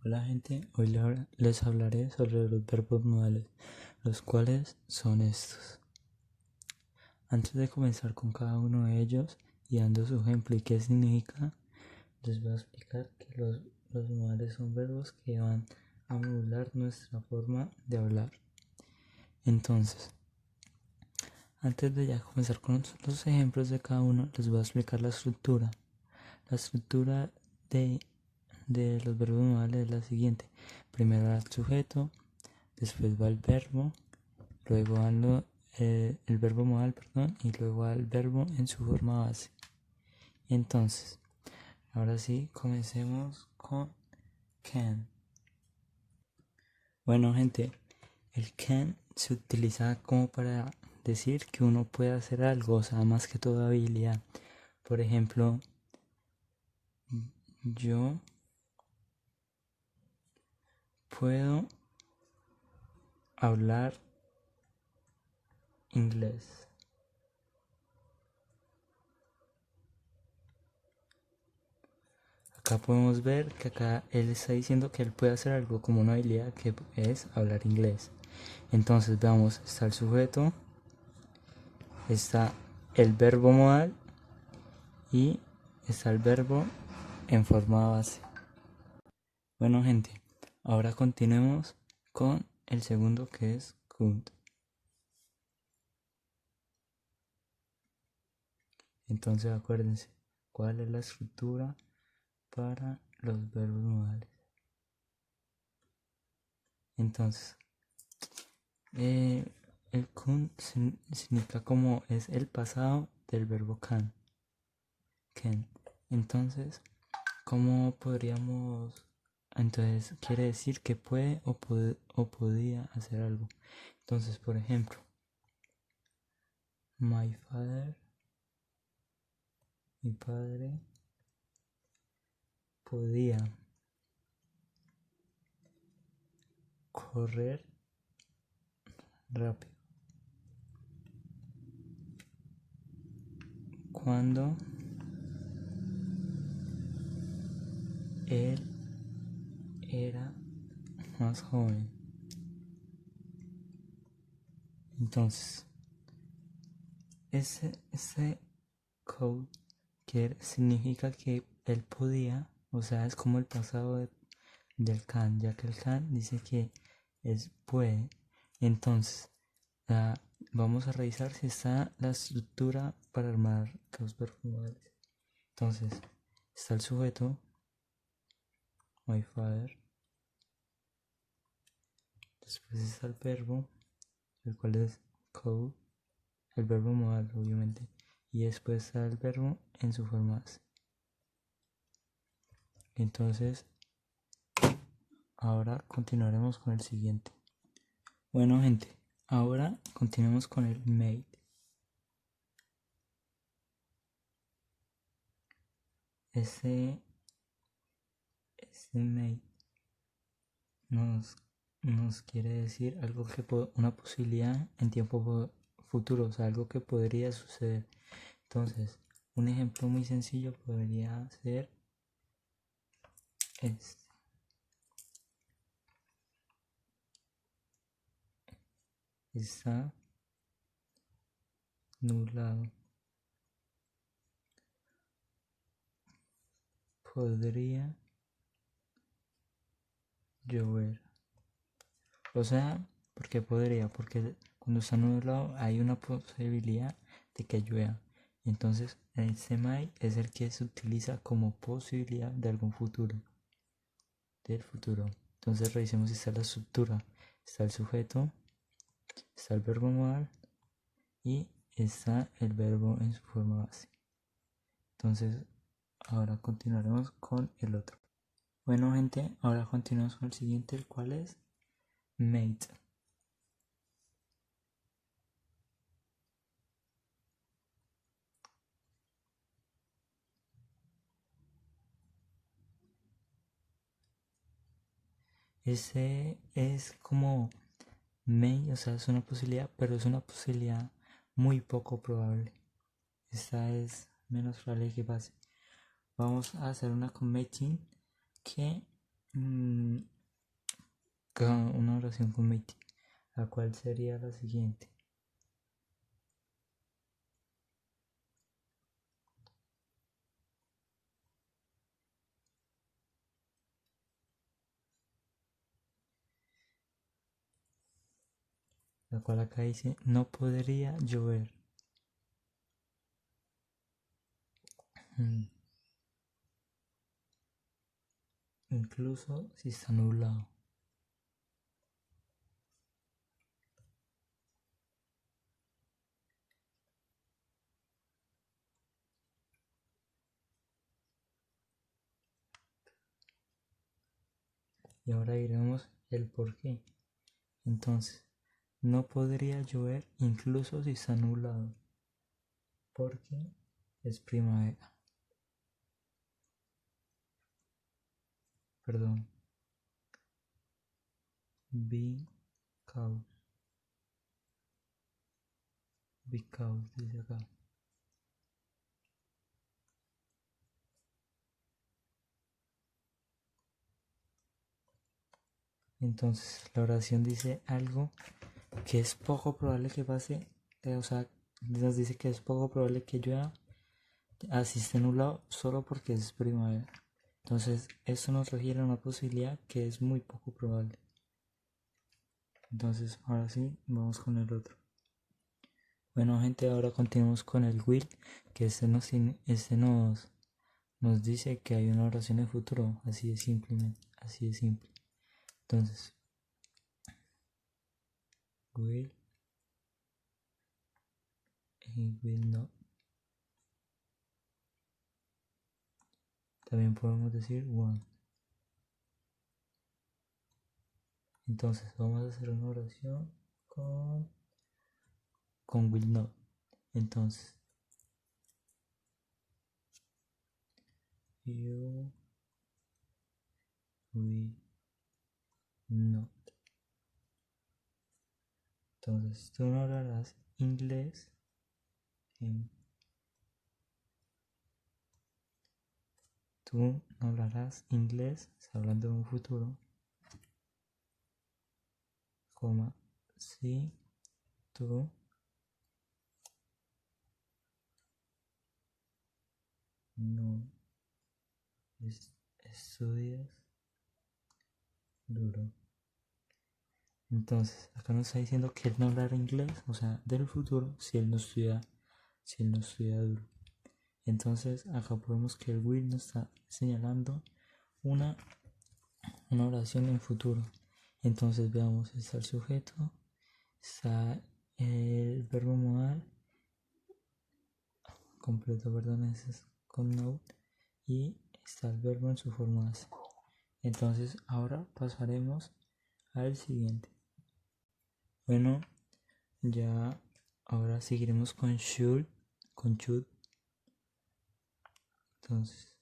Hola gente, hoy les hablaré sobre los verbos modales, los cuales son estos. Antes de comenzar con cada uno de ellos y dando su ejemplo y qué significa, les voy a explicar que los modales son verbos que van a modular nuestra forma de hablar. Entonces, antes de ya comenzar con los ejemplos de cada uno, les voy a explicar la estructura. La estructura de los verbos modales es la siguiente. Primero va el sujeto, después va el verbo, luego va el verbo modal, y luego va el verbo en su forma base. Entonces, ahora sí, comencemos con can. Bueno, gente, el can se utiliza como para decir que uno puede hacer algo, o sea, más que todo habilidad. Por ejemplo, yo puedo hablar inglés. Acá podemos ver que acá él está diciendo que él puede hacer algo como una habilidad que es hablar inglés. Entonces veamos, está el sujeto, está el verbo modal y está el verbo en forma base. Bueno gente, ahora continuemos con el segundo que es could. Entonces acuérdense, ¿cuál es la estructura para los verbos modales? Entonces, el could significa como es el pasado del verbo can. Entonces, ¿cómo podríamos? Entonces, quiere decir que puede o podía hacer algo. Entonces, por ejemplo, mi padre podía correr rápido cuando él era más joven. Entonces, ese code significa que él podía, o sea, es como el pasado del can, ya que el can dice que es puede. Entonces, vamos a revisar si está la estructura para armar los verbos modales. Entonces, está el sujeto, my father. Después está el verbo, el cual es code, el verbo modal, obviamente. Y después está el verbo en su forma base. Entonces, ahora continuaremos con el siguiente. Bueno, gente, ahora continuemos con el made. Ese made nos quiere decir algo que una posibilidad en tiempo futuro, o sea, algo que podría suceder. Entonces, un ejemplo muy sencillo podría ser este. Está nublado. Podría llover. O sea, ¿por qué podría? Porque cuando está nublado hay una posibilidad de que llueva. Entonces, el semi es el que se utiliza como posibilidad de algún futuro. Del futuro. Entonces, revisemos si está la estructura. Está el sujeto, está el verbo modal y está el verbo en su forma base. Entonces, ahora continuaremos con el otro. Bueno, gente, ahora continuamos con el siguiente, el cual es mate. Ese es como may, o sea, es una posibilidad, pero es una posibilidad muy poco probable. Esta es menos probable que pase. Vamos a hacer una con mating que mm, una oración con meeting, la cual sería la siguiente. La cual acá dice, no podría llover. Incluso si está nublado. Y ahora diremos el por qué. Entonces, no podría llover incluso si está nublado, porque es primavera. Perdón. Because. Because, dice acá. Entonces, la oración dice algo que es poco probable que pase. O sea, nos dice que es poco probable que llueva así esté nublado solo porque es primavera. Entonces, esto nos refiere a una posibilidad que es muy poco probable. Entonces, ahora sí, vamos con el otro. Bueno, gente, ahora continuamos con el will, que nos dice que hay una oración en futuro, así de simplemente, así de simple. Entonces, will y will not. También podemos decir one. Entonces, vamos a hacer una oración con will not. Entonces, you will not. Entonces, tú no hablarás inglés Tú no hablarás inglés, hablando de un futuro, coma, si tú no estudias duro. Entonces, acá nos está diciendo que él no hablará inglés, o sea, del futuro, si él no estudia duro. Entonces, acá podemos que el will nos está señalando una oración en futuro. Entonces, veamos, está el sujeto, está el verbo modal completo, perdón, es con note, y está el verbo en su forma base. Entonces, ahora pasaremos al siguiente. Bueno, ya ahora seguiremos con should, Entonces,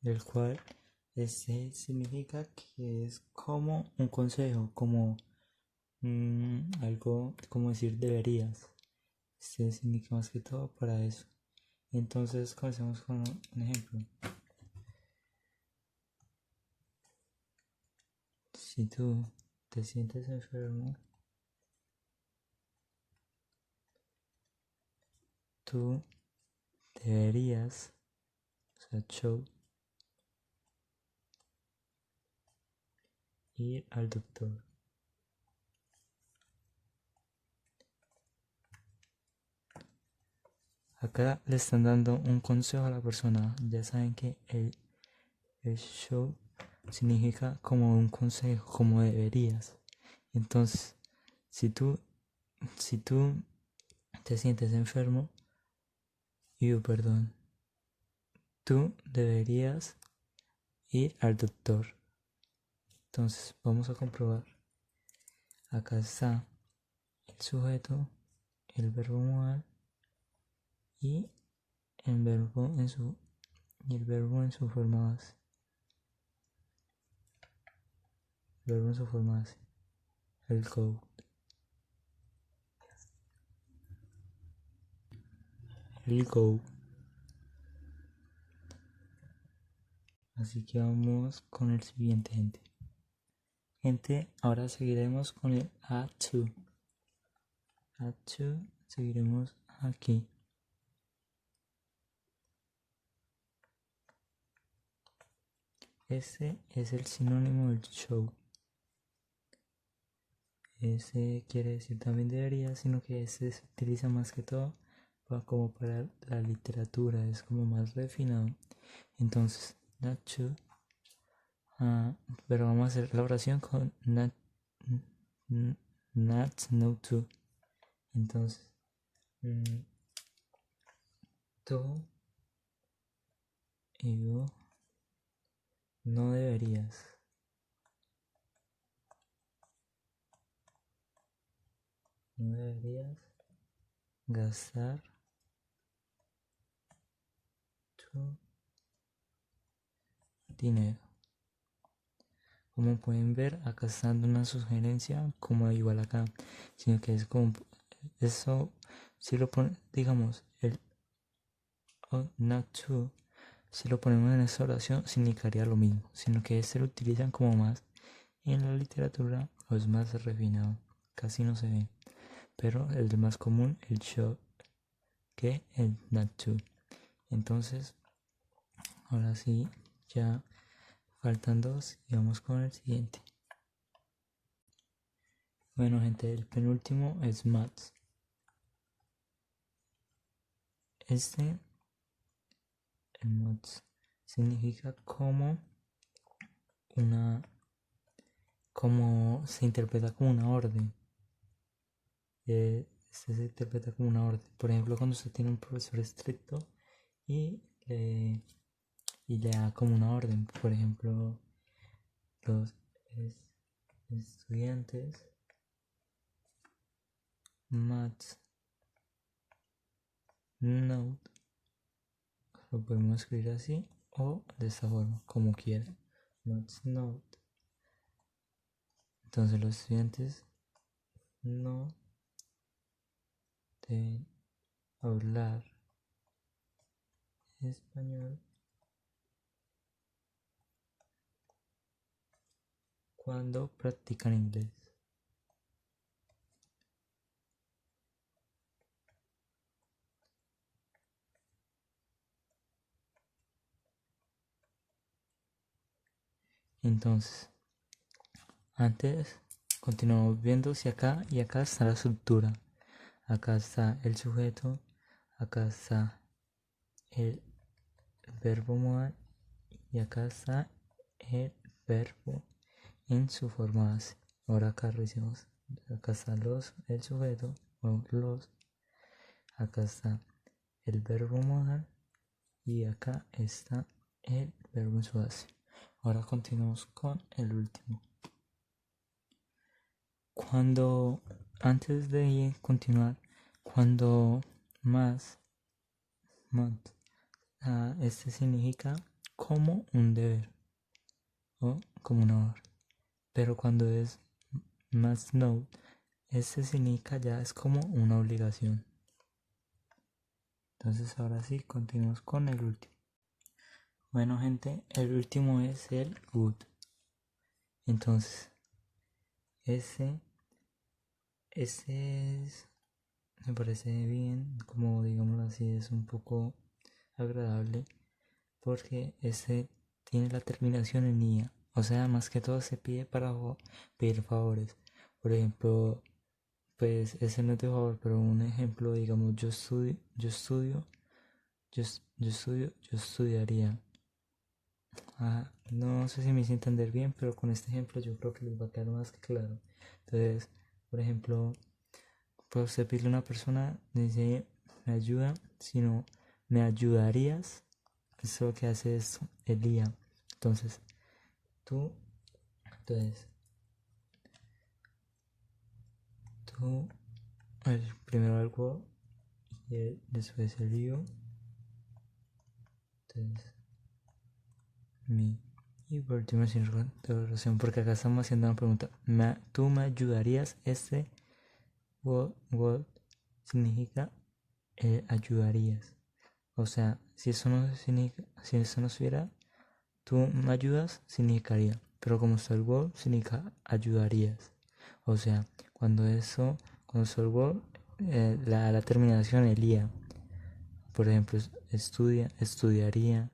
del cual este significa que es como un consejo, como algo, como decir deberías. Este significa más que todo para eso. Entonces, comencemos con un ejemplo. Si tú te sientes enfermo, tú deberías, o sea, ir al doctor. Acá le están dando un consejo a la persona. Ya saben que el should significa como un consejo, como deberías. Entonces, si tú te sientes enfermo, tú deberías ir al doctor. Entonces, vamos a comprobar. Acá está el sujeto, el verbo modal y el verbo en su forma base. El verbo en su forma base. El go. el go. Así que vamos con el siguiente, gente. Ahora seguiremos con el A2. A2, seguiremos aquí. Ese es el sinónimo del show. Ese quiere decir también debería, sino que ese se utiliza más que todo como para la literatura, es como más refinado. Entonces, not to, pero vamos a hacer la oración con not, no to. Entonces, tú y yo no deberías. No deberías gastar tu dinero. Como pueden ver, acá está dando una sugerencia como igual acá, sino que es como eso, si lo ponemos, digamos, el not to, si lo ponemos en esta oración significaría lo mismo, sino que este lo utilizan como más en la literatura o es más refinado, casi no se ve, pero el de más común, el should, que el not to. Entonces, ahora sí, ya faltan dos y vamos con el siguiente. Bueno, gente, el penúltimo es must. El must significa como se interpreta como una orden. Se interpreta como una orden. Por ejemplo, cuando usted tiene un profesor estricto y le da como una orden. Por ejemplo, los estudiantes must note, lo podemos escribir así o de esta forma, como quieran. Must note. Entonces los estudiantes no deben hablar español cuando practican inglés. Entonces, antes continuamos viendo si acá y acá está la estructura. Acá está el sujeto, acá está el verbo modal y acá está el verbo en su forma base. Ahora acá revisemos. Acá está el sujeto o los. Acá está el verbo modal y acá está el verbo en su base. Ahora continuamos con el último. Antes de continuar, cuando más, este significa como un deber o como un honor. Pero cuando es must know, este significa ya es como una obligación. Entonces ahora sí, continuamos con el último. Bueno, gente, el último es el would. Entonces, ese me parece bien, como digámoslo así, es un poco agradable porque ese tiene la terminación en IA. O sea, más que todo se pide para pedir favores. Por ejemplo, pues ese no es de favor, pero un ejemplo, digamos, yo estudiaría. No sé si me hice entender bien, pero con este ejemplo yo creo que les va a quedar más que claro. Entonces, por ejemplo, pues usted pide a una persona, dice, me ayuda, sino, me ayudarías. Eso que hace es el día. Entonces, primero algo y después el lío. Entonces, y por último sin interrogación, porque acá estamos haciendo una pregunta. ¿Tú me ayudarías? What significa ayudarías. O sea, si eso no estuviera, tú me ayudas, significaría. Pero como está el verb, significa ayudarías. O sea, cuando está el verb, la terminación, el ia. Por ejemplo, estudia, estudiaría,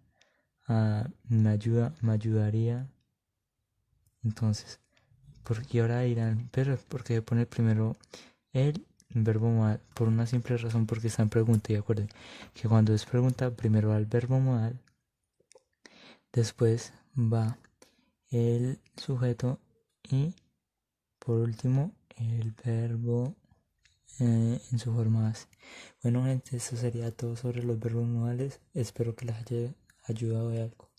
me ayudaría. Entonces, ¿por qué ahora dirán, pero porque pone primero el verbo modal? Por una simple razón, porque está en pregunta. Y acuerden que cuando es pregunta, primero va el verbo modal, después va el sujeto y por último el verbo en su forma base. Bueno, gente, eso sería todo sobre los verbos modales. Espero que les haya ayudado de algo.